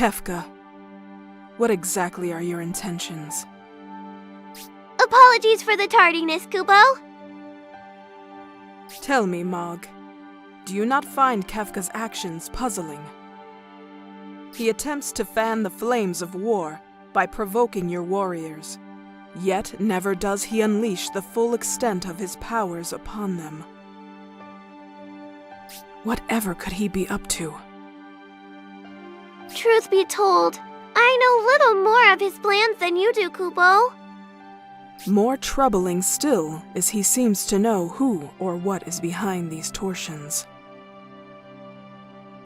Kefka, what exactly are your intentions? Apologies for the tardiness, Kubo. Tell me, Mog, do you not find Kefka's actions puzzling? He attempts to fan the flames of war by provoking your warriors, yet never does he unleash the full extent of his powers upon them. Whatever could he be up to? Truth be told, I know little more of his plans than you do, Kubo. More troubling still is he seems to know who or what is behind these torsions.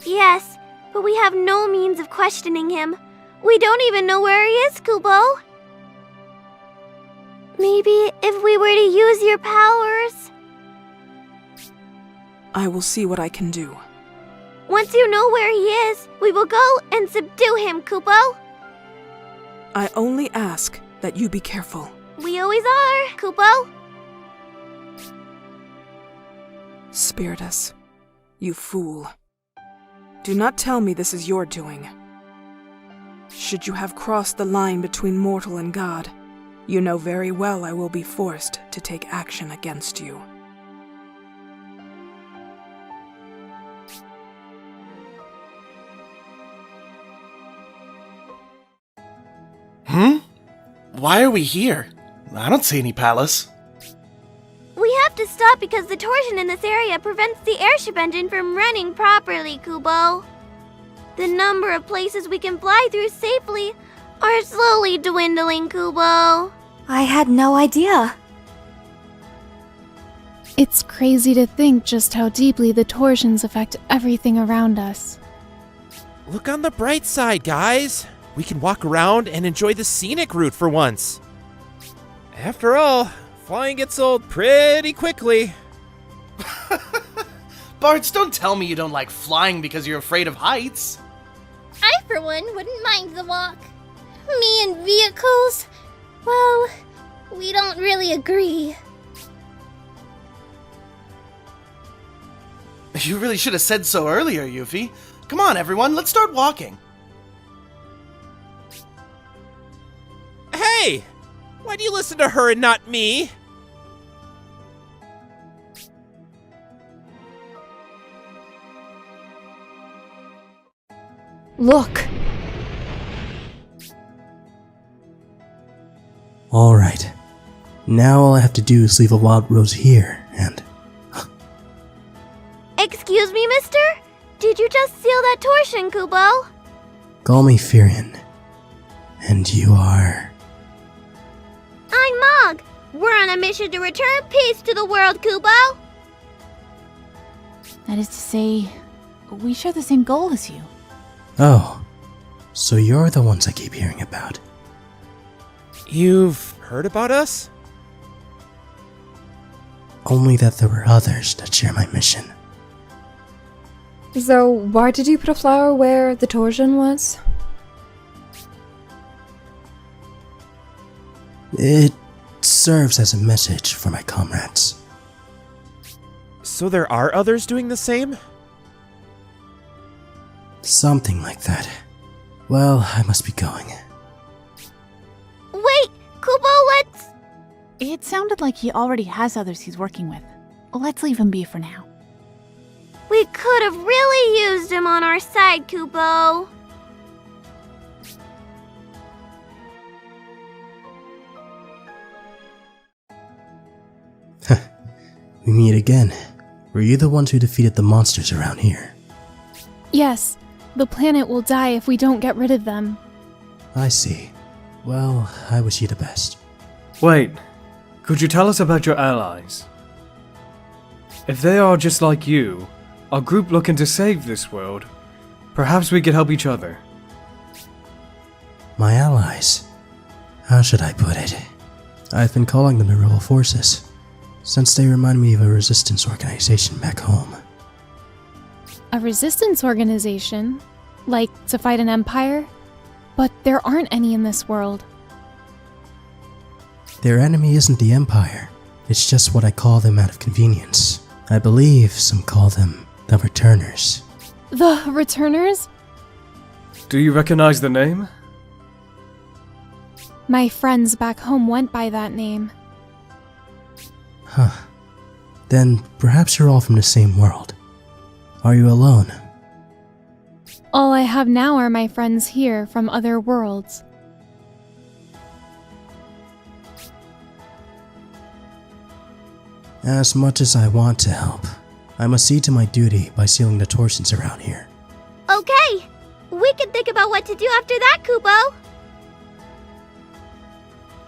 Yes, but we have no means of questioning him. We don't even know where he is, Kubo. Maybe if we were to use your powers... I will see what I can do. Once you know where he is, we will go and subdue him, Kubo. I only ask that you be careful. We always are, Kubo. Spiritus, you fool. Do not tell me this is your doing. Should you have crossed the line between mortal and god, you know very well I will be forced to take action against you. Why are we here? I don't see any palace. We have to stop because the torsion in this area prevents the airship engine from running properly, Kubo. The number of places we can fly through safely are slowly dwindling, Kubo. I had no idea. It's crazy to think just how deeply the torsions affect everything around us. Look on the bright side, guys. We can walk around and enjoy the scenic route for once. After all, flying gets old pretty quickly. Bards, don't tell me you don't like flying because you're afraid of heights. I, for one, wouldn't mind the walk. Me and vehicles? Well, we don't really agree. You really should have said so earlier, Yuffie. Come on, everyone, let's start walking. Hey! Why do you listen to her and not me? Look. Alright. Now all I have to do is leave a wild rose here, and... Excuse me, mister? Did you just seal that torsion, Kubo? Call me Firion. And you are... I'm Mog. We're on a mission to return peace to the world, Kubo. That is to say, we share the same goal as you. Oh. So you're the ones I keep hearing about. You've heard about us? Only that there were others that share my mission. So, why did you put a flower where the torsion was? It serves as a message for my comrades. So there are others doing the same? Something like that. Well, I must be going. Wait, Kubo, let's... It sounded like he already has others he's working with. Let's leave him be for now. We could have really used him on our side, Kubo. We meet again. Were you the ones who defeated the monsters around here? Yes, the planet will die if we don't get rid of them. I see. Well, I wish you the best. Wait, could you tell us about your allies? If they are just like you, a group looking to save this world, perhaps we could help each other. My allies? How should I put it? I've been calling them the rebel forces, since they remind me of a resistance organization back home. A resistance organization? Like to fight an empire? But there aren't any in this world. Their enemy isn't the Empire. It's just what I call them out of convenience. I believe some call them the Returners. The Returners? Do you recognize the name? My friends back home went by that name. Huh. Then perhaps you're all from the same world. Are you alone? All I have now are my friends here from other worlds. As much as I want to help, I must see to my duty by sealing the torsions around here. Okay, we can think about what to do after that, Kubo.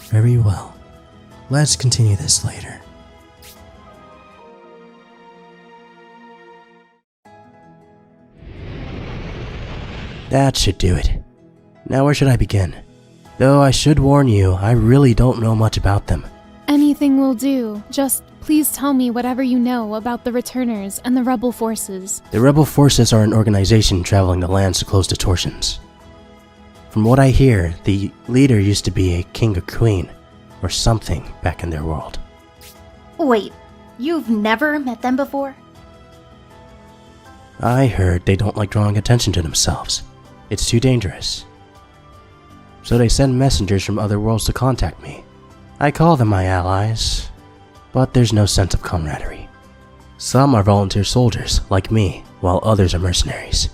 Very well. Let's continue this later. That should do it. Now where should I begin? Though I should warn you, I really don't know much about them. Anything will do. Just please tell me whatever you know about the Returners and the Rebel forces. The Rebel forces are an organization traveling the lands to close the torsions. From what I hear, the leader used to be a king or queen, or something back in their world. Wait, you've never met them before? I heard they don't like drawing attention to themselves. It's too dangerous. So they send messengers from other worlds to contact me. I call them my allies, but there's no sense of camaraderie. Some are volunteer soldiers, like me, while others are mercenaries.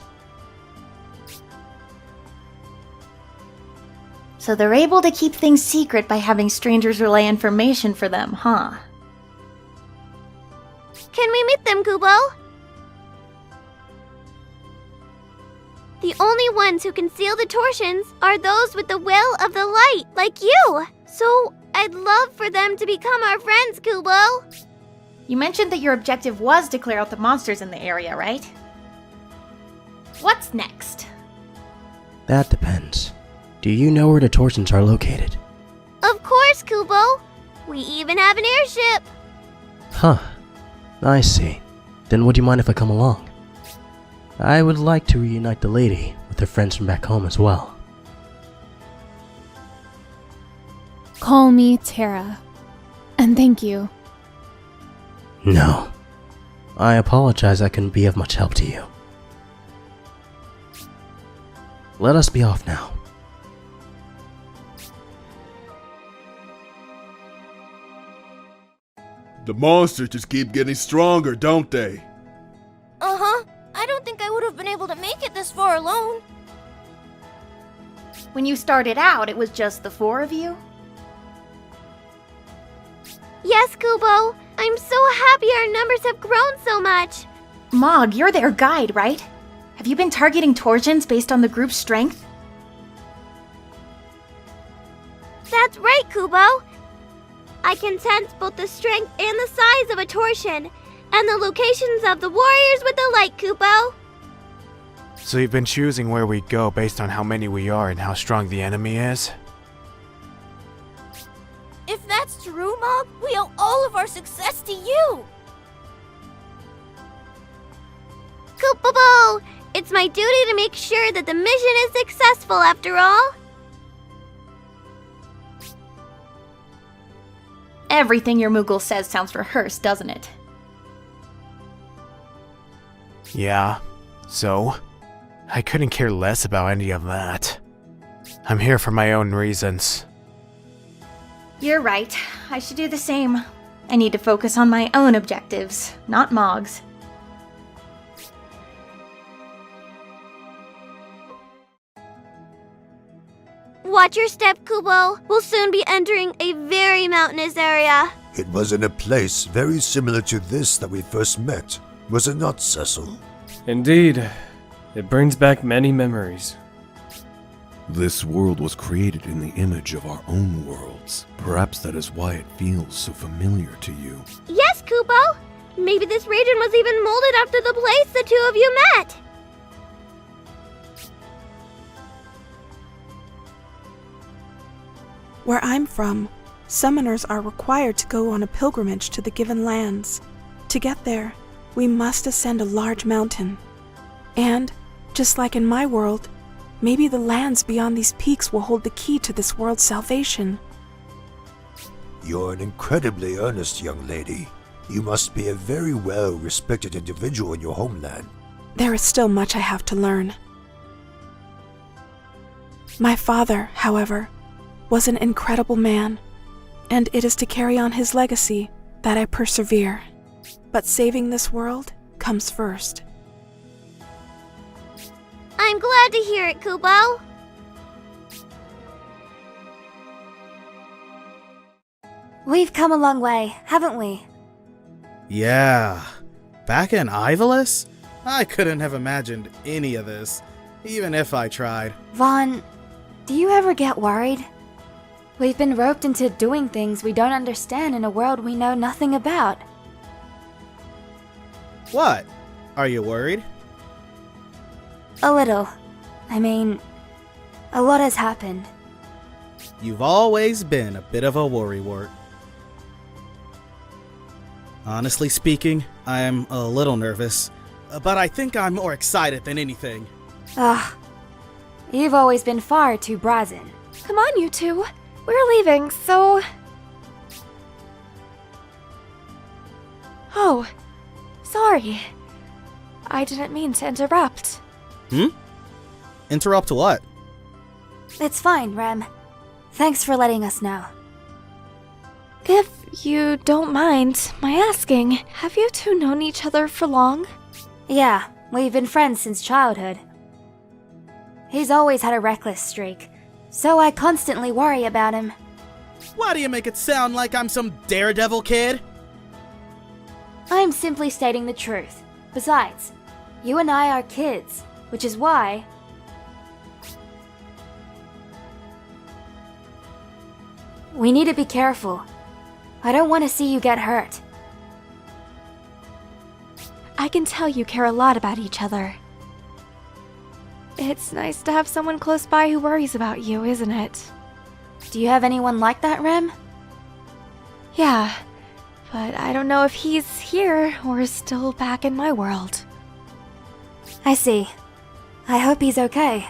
So they're able to keep things secret by having strangers relay information for them, huh? Can we meet them, Kubo? The only ones who can seal the torsions are those with the will of the light, like you. So I'd love for them to become our friends, Kubo. You mentioned that your objective was to clear out the monsters in the area, right? What's next? That depends. Do you know where the torsions are located? Of course, Kubo. We even have an airship. Huh. I see. Then would you mind if I come along? I would like to reunite the lady with her friends from back home as well. Call me Terra. And thank you. No. I apologize I couldn't be of much help to you. Let us be off now. The monsters just keep getting stronger, don't they? Uh-huh. I don't think I would have been able to make it this far alone. When you started out, it was just the four of you? Yes, Kubo. I'm so happy our numbers have grown so much. Mog, you're their guide, right? Have you been targeting torsions based on the group's strength? That's right, Kubo. I can sense both the strength and the size of a torsion, and the locations of the warriors with the light, Kubo. So you've been choosing where we go based on how many we are and how strong the enemy is? If that's true, Mog, we owe all of our success to you. Kubo, it's my duty to make sure that the mission is successful after all. Everything your Moogle says sounds rehearsed, doesn't it? Yeah, so? I couldn't care less about any of that. I'm here for my own reasons. You're right. I should do the same. I need to focus on my own objectives, not Mog's. Watch your step, Kubo. We'll soon be entering a very mountainous area. It was in a place very similar to this that we first met, was it not, Cecil? Indeed. It brings back many memories. This world was created in the image of our own worlds. Perhaps that is why it feels so familiar to you. Yes, Kubo. Maybe this region was even molded after the place the two of you met. Where I'm from, summoners are required to go on a pilgrimage to the given lands. To get there, we must ascend a large mountain. And, just like in my world, maybe the lands beyond these peaks will hold the key to this world's salvation. You're an incredibly earnest young lady. You must be a very well-respected individual in your homeland. There is still much I have to learn. My father, however, was an incredible man, and it is to carry on his legacy that I persevere. But saving this world comes first. I'm glad to hear it, Kubo. We've come a long way, haven't we? Yeah. Back in Ivalice? I couldn't have imagined any of this, even if I tried. Vaughn, do you ever get worried? We've been roped into doing things we don't understand in a world we know nothing about. What? Are you worried? A little. I mean, a lot has happened. You've always been a bit of a worrywart. Honestly speaking, I am a little nervous, but I think I'm more excited than anything. Ugh. You've always been far too brazen. Come on, you two. We're leaving, so... Oh, sorry. I didn't mean to interrupt. Interrupt what? It's fine, Rem. Thanks for letting us know. If you don't mind my asking, have you two known each other for long? Yeah, we've been friends since childhood. He's always had a reckless streak, so I constantly worry about him. Why do you make it sound like I'm some daredevil kid? I'm simply stating the truth. Besides, you and I are kids, which is why... we need to be careful. I don't want to see you get hurt. I can tell you care a lot about each other. It's nice to have someone close by who worries about you, isn't it? Do you have anyone like that, Rem? Yeah, but I don't know if he's here or is still back in my world. I see. I hope he's okay.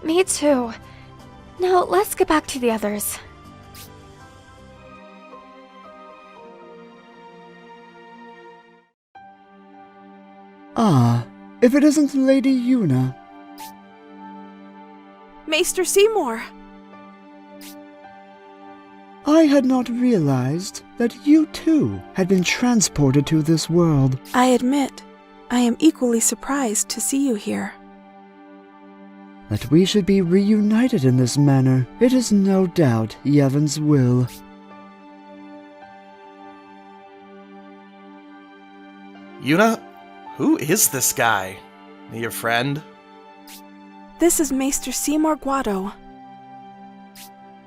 Me too. Now, let's get back to the others. Ah, if it isn't Lady Yuna. Maester Seymour! I had not realized that you too had been transported to this world. I admit, I am equally surprised to see you here. That we should be reunited in this manner, it is no doubt Yevon's will. Yuna, who is this guy? Your friend? This is Maester Seymour Guado.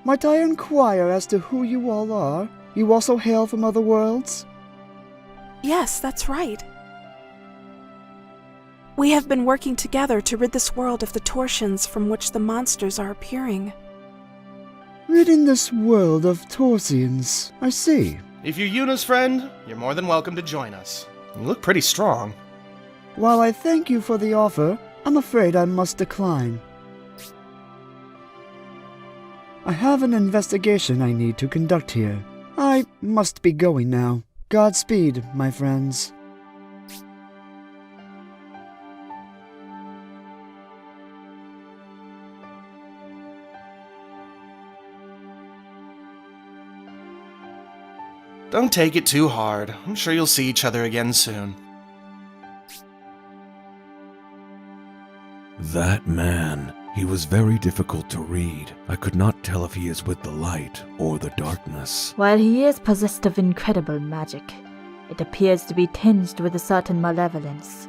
Might I inquire as to who you all are? You also hail from other worlds? Yes, that's right. We have been working together to rid this world of the torsions from which the monsters are appearing. Ridding this world of Torsians, I see. If you're Yuna's friend, you're more than welcome to join us. You look pretty strong. While I thank you for the offer, I'm afraid I must decline. I have an investigation I need to conduct here. I must be going now. Godspeed, my friends. Don't take it too hard. I'm sure you'll see each other again soon. That man, he was very difficult to read. I could not tell if he is with the light or the darkness. While he is possessed of incredible magic, it appears to be tinged with a certain malevolence.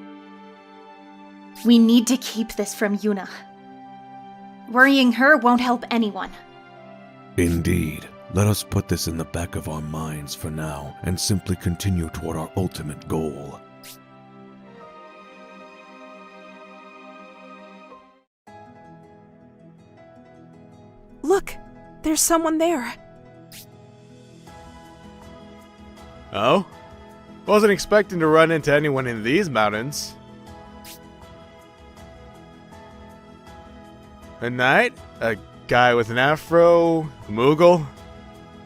We need to keep this from Yuna. Worrying her won't help anyone. Indeed. Let us put this in the back of our minds for now and simply continue toward our ultimate goal. Look, there's someone there. Oh? Wasn't expecting to run into anyone in these mountains. A knight? A guy with an afro? A Moogle?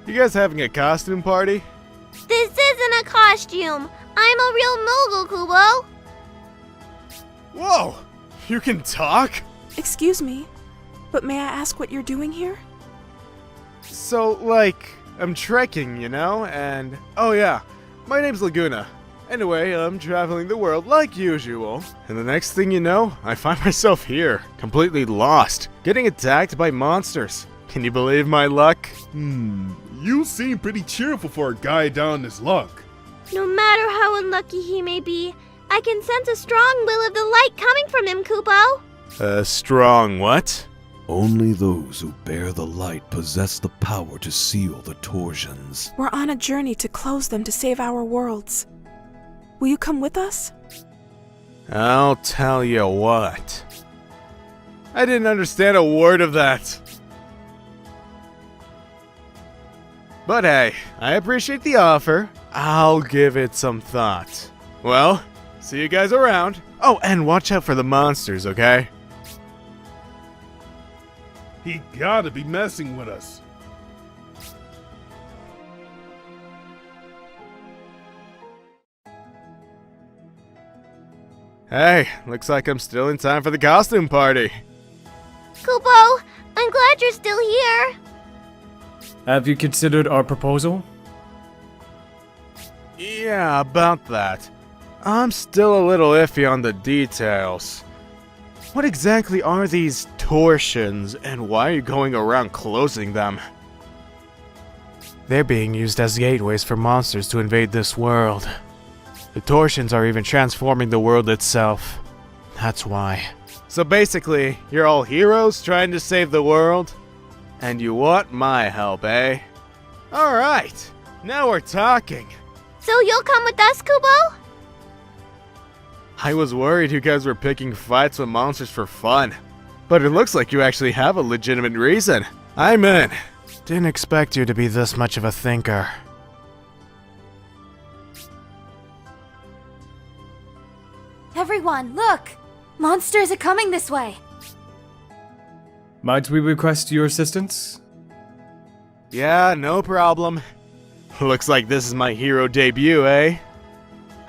You guys having a costume party? This isn't a costume. I'm a real Moogle, Kubo. Whoa! You can talk? Excuse me. But may I ask what you're doing here? So, like, I'm trekking, you know, and... Oh yeah, my name's Laguna. Anyway, I'm traveling the world like usual. And the next thing you know, I find myself here, completely lost, getting attacked by monsters. Can you believe my luck? You seem pretty cheerful for a guy down in his luck. No matter how unlucky he may be, I can sense a strong will of the light coming from him, Kupo. Strong what? Only those who bear the light possess the power to seal the torsions. We're on a journey to close them to save our worlds. Will you come with us? I'll tell you what. I didn't understand a word of that. But hey, I appreciate the offer. I'll give it some thought. Well, see you guys around. Oh, and watch out for the monsters, okay? He gotta be messing with us. Hey, looks like I'm still in time for the costume party. Kupo, I'm glad you're still here. Have you considered our proposal? Yeah, about that. I'm still a little iffy on the details. What exactly are these torsions, and why are you going around closing them? They're being used as gateways for monsters to invade this world. The torsions are even transforming the world itself. That's why. So basically, you're all heroes trying to save the world? And you want my help, eh? Alright, now we're talking. So you'll come with us, Kupo? I was worried you guys were picking fights with monsters for fun. But it looks like you actually have a legitimate reason. I'm in. Didn't expect you to be this much of a thinker. Everyone, look! Monsters are coming this way! Might we request your assistance? Yeah, no problem. Looks like this is my hero debut, eh?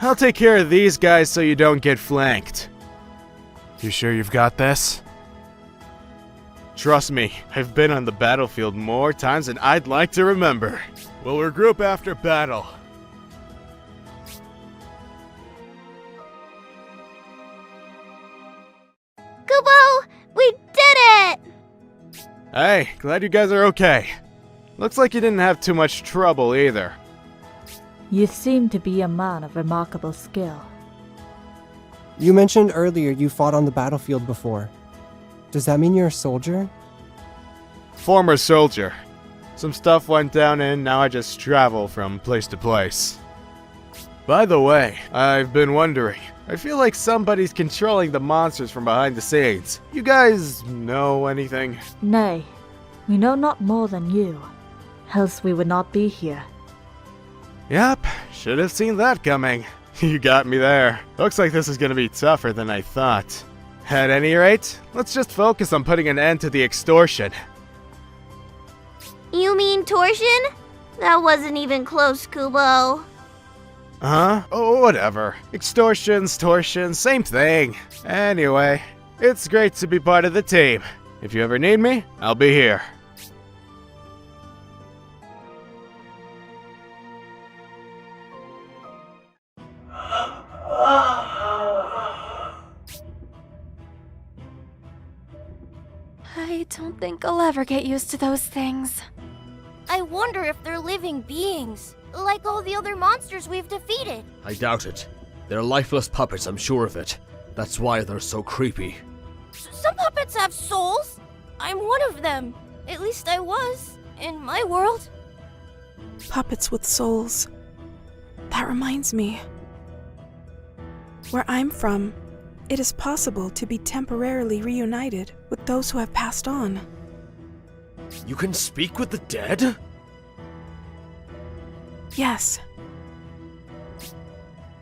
I'll take care of these guys so you don't get flanked. You sure you've got this? Trust me, I've been on the battlefield more times than I'd like to remember. We'll regroup after battle. Kupo, we did it! Hey, glad you guys are okay. Looks like you didn't have too much trouble either. You seem to be a man of remarkable skill. You mentioned earlier you fought on the battlefield before. Does that mean you're a soldier? Former soldier. Some stuff went down and now I just travel from place to place. By the way, I've been wondering. I feel like somebody's controlling the monsters from behind the scenes. You guys know anything? Nay, we know not more than you. Else we would not be here. Yep, should have seen that coming. You got me there. Looks like this is gonna be tougher than I thought. At any rate, let's just focus on putting an end to the extortion. You mean torsion? That wasn't even close, Kupo. Huh? Oh, whatever. Extortions, torsions, same thing. Anyway, it's great to be part of the team. If you ever need me, I'll be here. I don't think I'll ever get used to those things. I wonder if they're living beings, like all the other monsters we've defeated. I doubt it. They're lifeless puppets, I'm sure of it. That's why they're so creepy. Some puppets have souls. I'm one of them. At least I was, in my world. Puppets with souls. That reminds me. Where I'm from, it is possible to be temporarily reunited with those who have passed on. You can speak with the dead? Yes.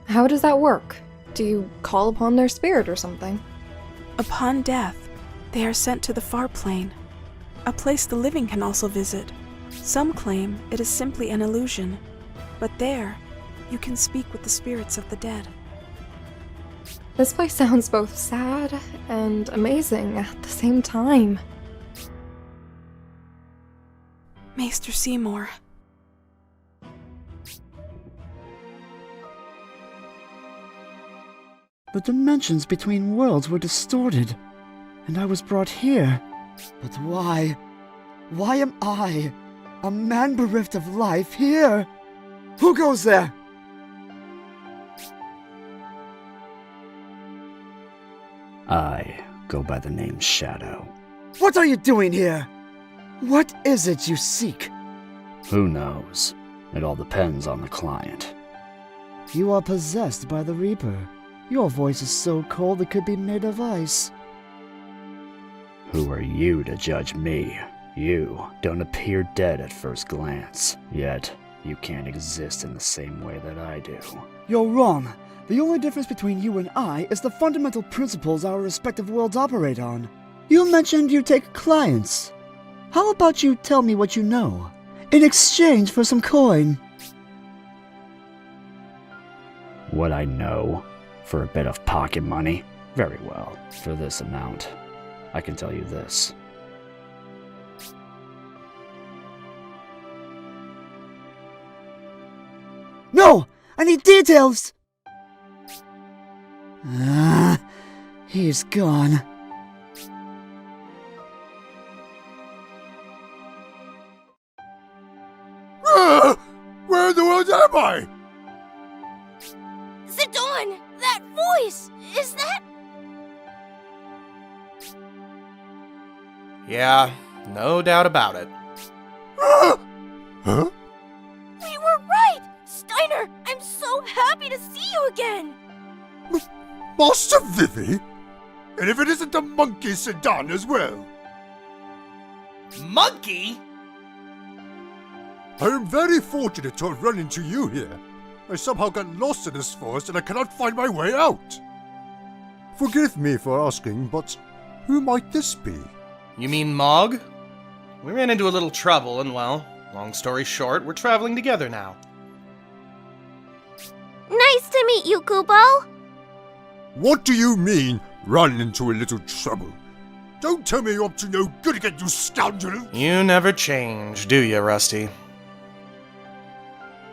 How does that work? Do you call upon their spirit or something? Upon death, they are sent to the far plane, a place the living can also visit. Some claim it is simply an illusion, but there, you can speak with the spirits of the dead. This place sounds both sad and amazing at the same time. Maester Seymour. The dimensions between worlds were distorted, and I was brought here. But why? Why am I, a man bereft of life, here? Who goes there? I go by the name Shadow. What are you doing here? What is it you seek? Who knows? It all depends on the client. You are possessed by the Reaper. Your voice is so cold it could be made of ice. Who are you to judge me? You don't appear dead at first glance, yet you can't exist in the same way that I do. You're wrong. The only difference between you and I is the fundamental principles our respective worlds operate on. You mentioned you take clients. How about you tell me what you know, in exchange for some coin? What I know? For a bit of pocket money? Very well. For this amount, I can tell you this. No! I need details! He's gone. Where in the world am I? Zidane! That voice! Is that... Yeah, no doubt about it. Huh? We were right! Steiner, I'm so happy to see you again! Master Vivi? And if it isn't the monkey Sedan as well? Monkey? I am very fortunate to have run into you here. I somehow got lost in this forest and I cannot find my way out. Forgive me for asking, but who might this be? You mean Mog? We ran into a little trouble and, well, long story short, we're traveling together now. Nice to meet you, Kubo. What do you mean, run into a little trouble? Don't tell me you're up to no good again, you scoundrel! You never change, do you, Rusty?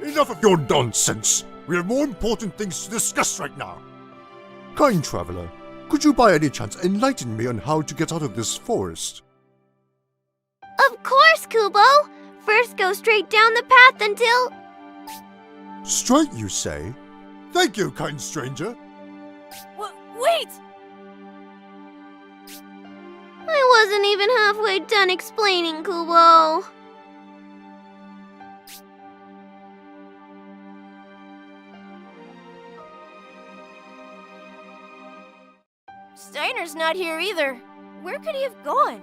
Enough of your nonsense! We have more important things to discuss right now. Kind traveler, could you by any chance enlighten me on how to get out of this forest? Of course, Kubo! First go straight down the path until... Straight, you say? Thank you, kind stranger. Wait! I wasn't even halfway done explaining, Kubo. Steiner's not here either. Where could he have gone?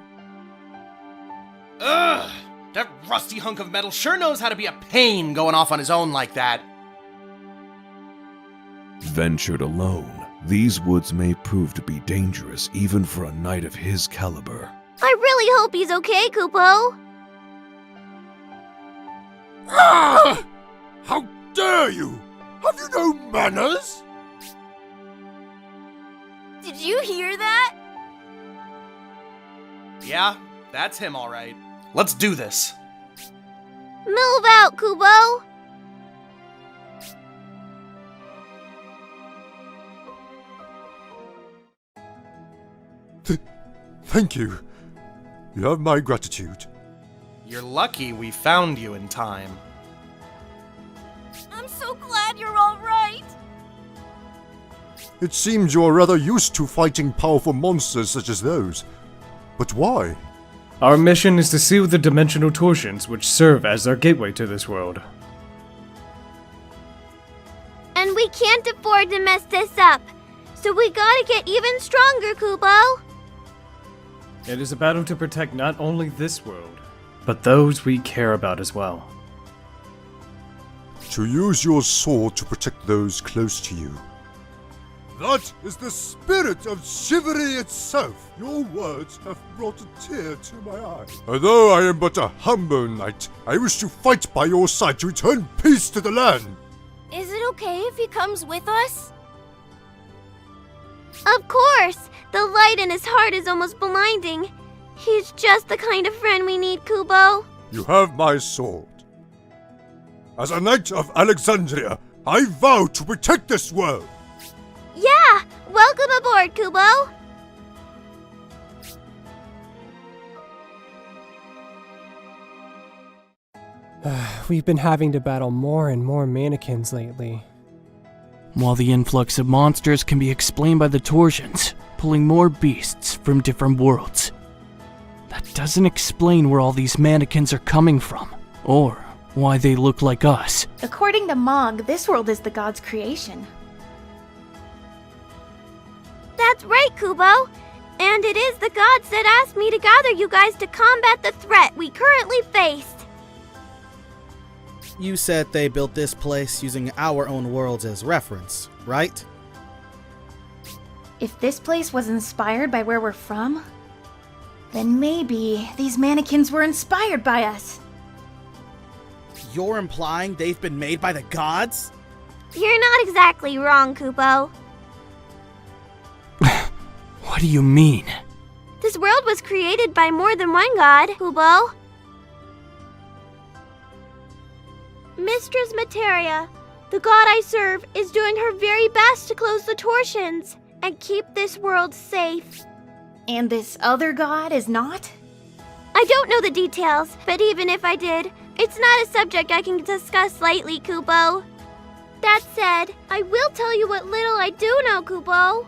Ugh! That rusty hunk of metal sure knows how to be a pain going off on his own like that. Ventured alone, these woods may prove to be dangerous even for a knight of his caliber. I really hope he's okay, Kubo. Ah! How dare you! Have you no manners? Did you hear that? Yeah, that's him all right. Let's do this. Move out, Kubo. Thank you. You have my gratitude. You're lucky we found you in time. I'm so glad you're all right. It seems you are rather used to fighting powerful monsters such as those. But why? Our mission is to seal the dimensional torsions which serve as our gateway to this world. And we can't afford to mess this up. So we gotta get even stronger, Kubo. It is a battle to protect not only this world, but those we care about as well. To use your sword to protect those close to you. That is the spirit of chivalry itself. Your words have brought a tear to my eye. Although I am but a humble knight, I wish to fight by your side to return peace to the land. Is it okay if he comes with us? Of course! The light in his heart is almost blinding. He's just the kind of friend we need, Kubo. You have my sword. As a knight of Alexandria, I vow to protect this world. Yeah! Welcome aboard, Kubo! We've been having to battle more and more mannequins lately. While the influx of monsters can be explained by the torsions, pulling more beasts from different worlds, that doesn't explain where all these mannequins are coming from, or why they look like us. According to Mog, this world is the god's creation. That's right, Kubo! And it is the gods that asked me to gather you guys to combat the threat we currently face. You said they built this place using our own worlds as reference, right? If this place was inspired by where we're from, then maybe these mannequins were inspired by us. You're implying they've been made by the gods? You're not exactly wrong, Kubo. What do you mean? This world was created by more than one god, Kubo. Mistress Materia, the god I serve, is doing her very best to close the torsions and keep this world safe. And this other god is not? I don't know the details, but even if I did, it's not a subject I can discuss lightly, Kubo. That said, I will tell you what little I do know, Kubo.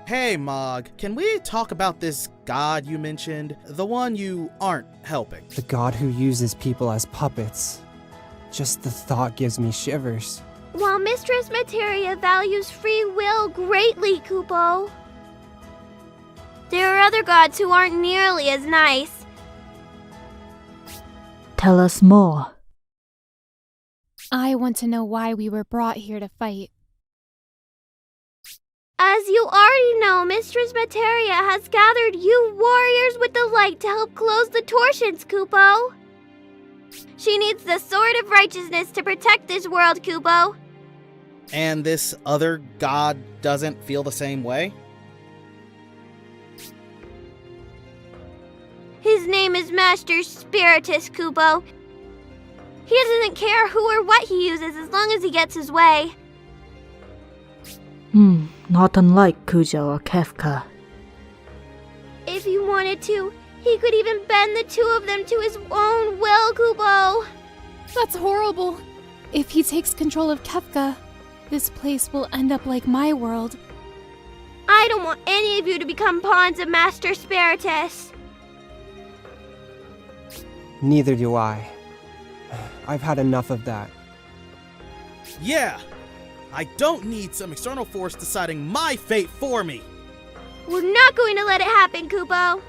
Hey, Mog, can we talk about this god you mentioned? The one you aren't helping. The god who uses people as puppets. Just the thought gives me shivers. While Mistress Materia values free will greatly, Kubo, there are other gods who aren't nearly as nice. Tell us more. I want to know why we were brought here to fight. As you already know, Mistress Materia has gathered you warriors with the light to help close the torsions, Kubo. She needs the Sword of Righteousness to protect this world, Kubo. And this other god doesn't feel the same way? His name is Master Spiritus, Kubo. He doesn't care who or what he uses as long as he gets his way. Not unlike Kujo or Kefka. If he wanted to, he could even bend the two of them to his own will, Kubo. That's horrible. If he takes control of Kefka, this place will end up like my world. I don't want any of you to become pawns of Master Spiritus. Neither do I. I've had enough of that. Yeah! I don't need some external force deciding my fate for me! We're not going to let it happen, Kubo.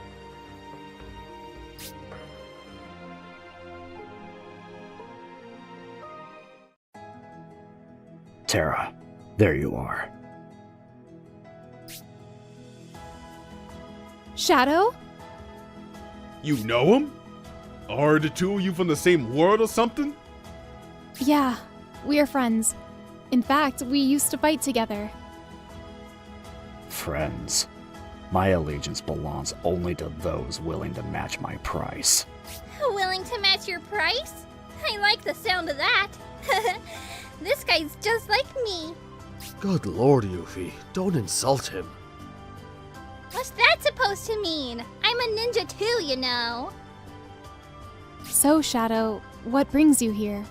Terra, there you are. Shadow? You know him? Are the two of you from the same world or something? Yeah, we are friends. In fact, we used to fight together. Friends. My allegiance belongs only to those willing to match my price. Willing to match your price? I like the sound of that. This guy's just like me. Good lord, Yuffie, don't insult him. What's that supposed to mean? I'm a ninja too, you know. So, Shadow, what brings you here?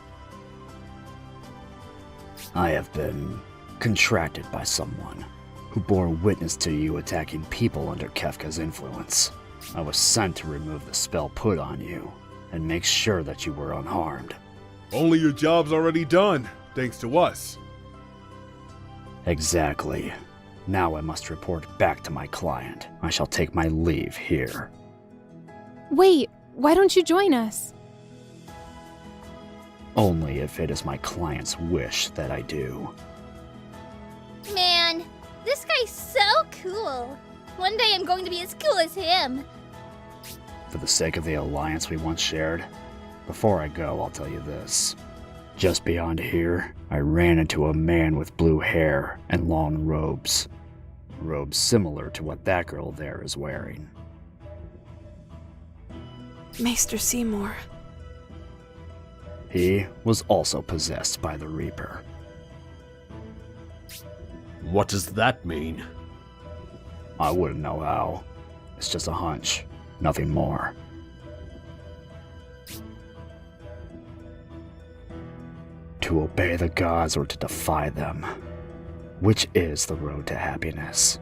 I have been contracted by someone who bore witness to you attacking people under Kefka's influence. I was sent to remove the spell put on you and make sure that you were unharmed. Only your job's already done, thanks to us. Exactly. Now I must report back to my client. I shall take my leave here. Wait, why don't you join us? Only if it is my client's wish that I do. Man, this guy's so cool. One day I'm going to be as cool as him. For the sake of the alliance we once shared, before I go, I'll tell you this. Just beyond here, I ran into a man with blue hair and long robes. Robes similar to what that girl there is wearing. Maester Seymour. He was also possessed by the Reaper. What does that mean? I wouldn't know how. It's just a hunch, nothing more. To obey the gods or to defy them? Which is the road to happiness?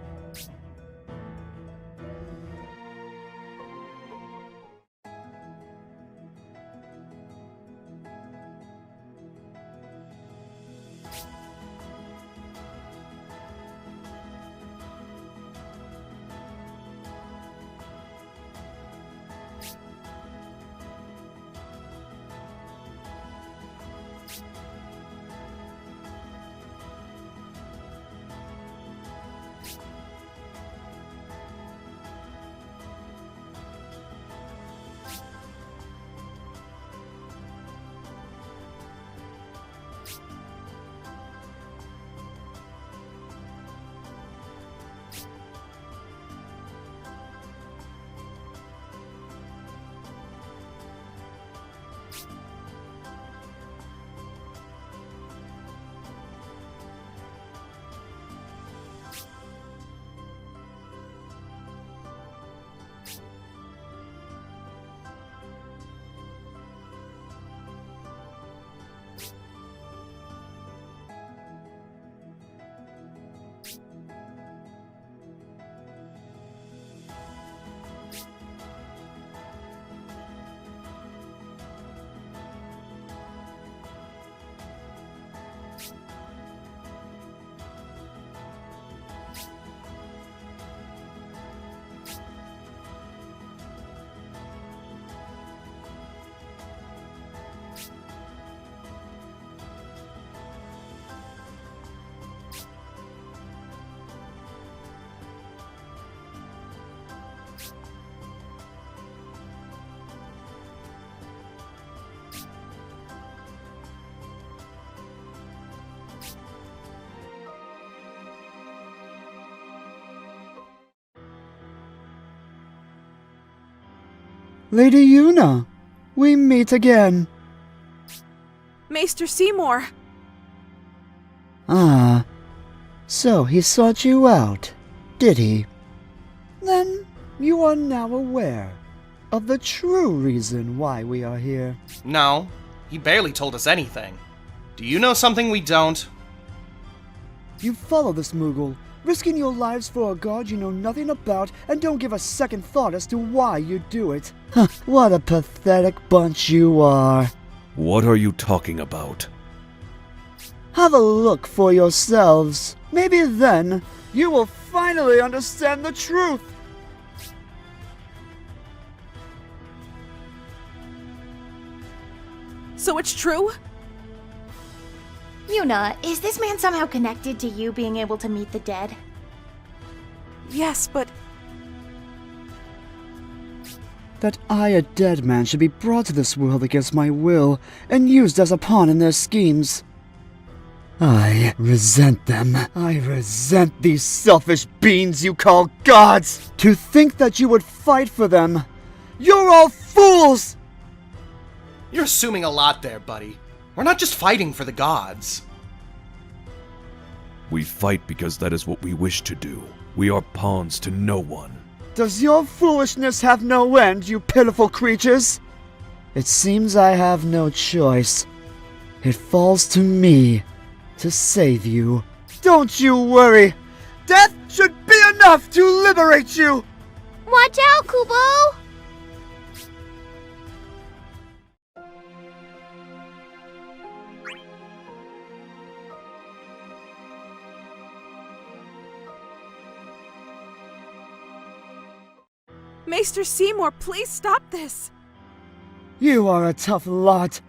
Lady Yuna, we meet again. Maester Seymour! Ah, so he sought you out, did he? Then you are now aware of the true reason why we are here. No, he barely told us anything. Do you know something we don't? You follow this Moogle, risking your lives for a god you know nothing about and don't give a second thought as to why you do it. Huh, what a pathetic bunch you are. What are you talking about? Have a look for yourselves. Maybe then you will finally understand the truth. So it's true? Yuna, is this man somehow connected to you being able to meet the dead? Yes, but... That I, a dead man, should be brought to this world against my will and used as a pawn in their schemes. I resent them. I resent these selfish beings you call gods. To think that you would fight for them. You're all fools! You're assuming a lot there, buddy. We're not just fighting for the gods. We fight because that is what we wish to do. We are pawns to no one. Does your foolishness have no end, you pitiful creatures? It seems I have no choice. It falls to me to save you. Don't you worry. Death should be enough to liberate you. Watch out, Kubo! Maester Seymour, please stop this! You are a tough lot,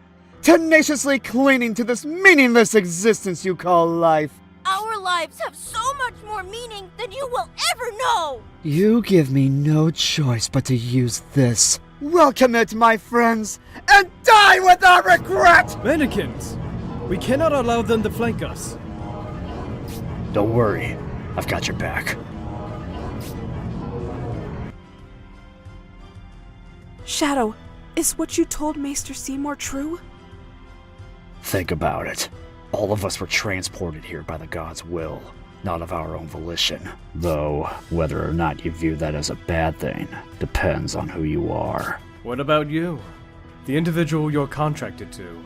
tenaciously clinging to this meaningless existence you call life. Our lives have so much more meaning than you will ever know! You give me no choice but to use this. Welcome it, my friends, and die without regret! Mannequins! We cannot allow them to flank us. Don't worry, I've got your back. Shadow, is what you told Maester Seymour true? Think about it. All of us were transported here by the god's will, not of our own volition. Though, whether or not you view that as a bad thing depends on who you are. What about you? The individual you're contracted to,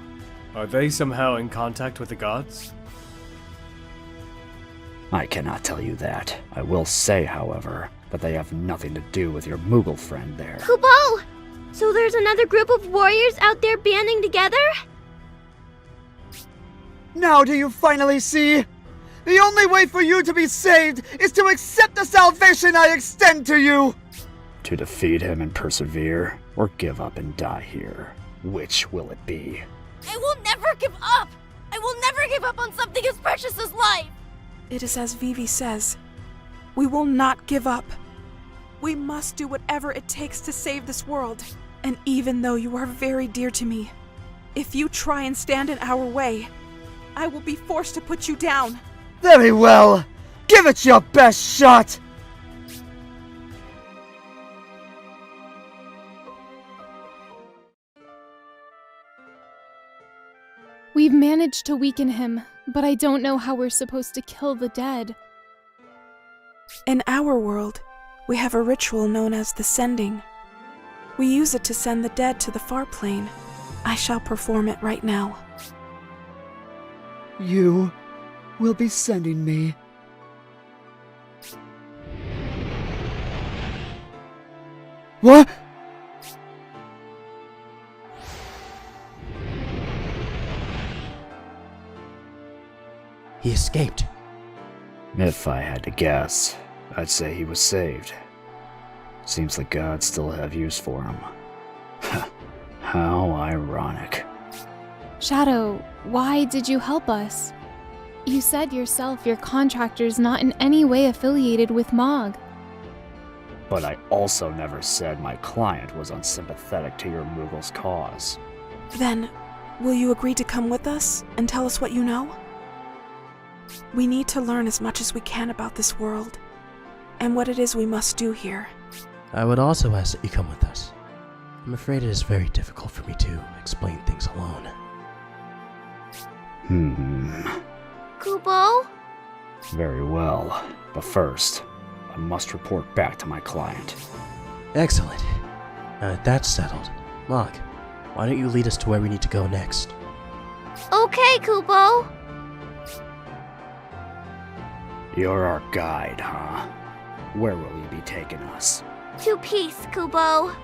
are they somehow in contact with the gods? I cannot tell you that. I will say, however, that they have nothing to do with your Moogle friend there. Kubo! So there's another group of warriors out there banding together? Now do you finally see? The only way for you to be saved is to accept the salvation I extend to you! To defeat him and persevere, or give up and die here? Which will it be? I will never give up! I will never give up on something as precious as life! It is as Vivi says. We will not give up. We must do whatever it takes to save this world. And even though you are very dear to me, if you try and stand in our way, I will be forced to put you down. Very well! Give it your best shot! We've managed to weaken him, but I don't know how we're supposed to kill the dead. In our world, we have a ritual known as the Sending. We use it to send the dead to the far plane. I shall perform it right now. You will be sending me. What? He escaped. If I had to guess, I'd say he was saved. Seems the gods still have use for him. How ironic. Shadow, why did you help us? You said yourself your contractor's not in any way affiliated with Mog. But I also never said my client was unsympathetic to your Moogle's cause. Then, will you agree to come with us and tell us what you know? We need to learn as much as we can about this world, and what it is we must do here. I would also ask that you come with us. I'm afraid it is very difficult for me to explain things alone. Kubo? Very well. But first, I must report back to my client. Excellent. Now that that's settled, Mog, why don't you lead us to where we need to go next? Okay, Kubo. You're our guide, huh? Where will you be taking us? To peace, Kubo.